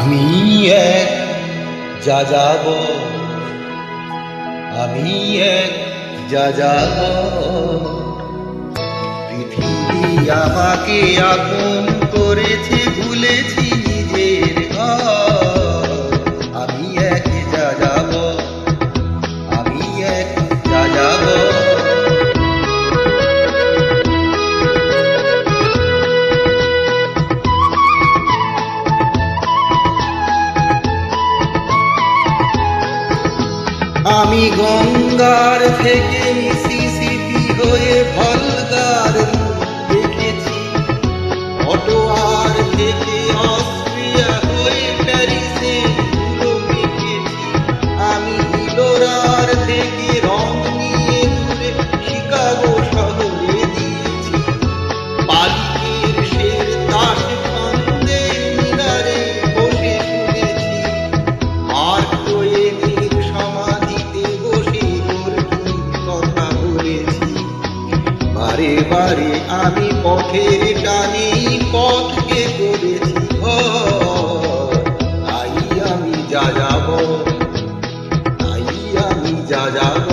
আমি এক যাযাব, আমি এক যাযাব। পৃথিবী আমাকে আপন করেছে, ভুলেছি নিজের ঘর। আমি এক যাযাব, আমি এক যাযাব। আমি গঙ্গার থেকে মিসিসিপি হয়ে ভলগার দেখেছি, অটোয়ার থেকে অস্ট্রিয়া হয়ে প্যারিসে ধুলো মেখেছি। আমি ইলোরার থেকে রং নিয়ে ঘুরে শিকাগো শহরে দিয়েছি। পালিকের শের তাস ছন্দের মিনারে বসে শুনেছি। মার্ক টোয়েনের সমাধিতে বসে গোর্কির কথা বলেছি। বারে বারে আমি পথের টানে পথকে করেছি ঘর। তাই আমি যাযাব, তাই আমি যাযাব।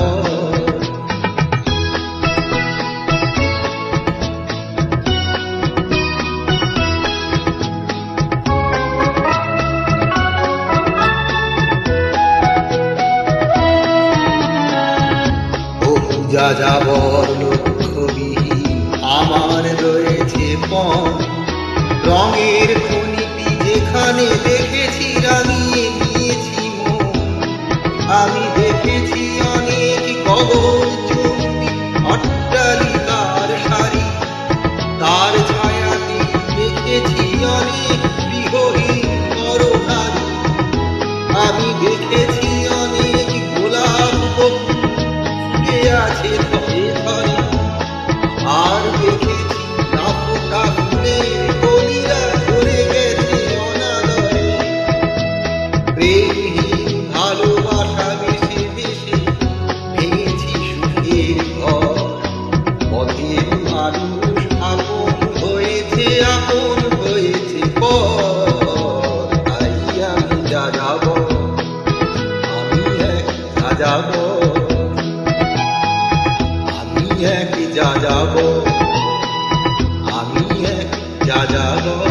যাযাবর লক্ষ্যবিহীন আমার রয়েছে পণ। রঙের খনিটি যেখানে দেখেছি রাঙিয়ে নিয়েছি মন। আমি দেখেছি অনেক গগনচুম্বী অট্টালিকার সারি, তার ছায়াতে দেখেছি অনেক গৃহহীন নরনারী। আমি দেখেছি অনেক গোলাপ আছে ধরে ধরে, আর দেখেছি লাফোটা ফুলের কলিরা ধরে গেছে অনাদরে। প্রেমহীন ভালোবাসা বেশে বেশে ভেঙেছি সুখের ঘর। পথের মানুষ আপন হয়েছে, আপন হয়েছে পর। তাই আমি যাযাব, আমি এক যাযাব, আমি এক যাযাব, আমি এক যাযাব।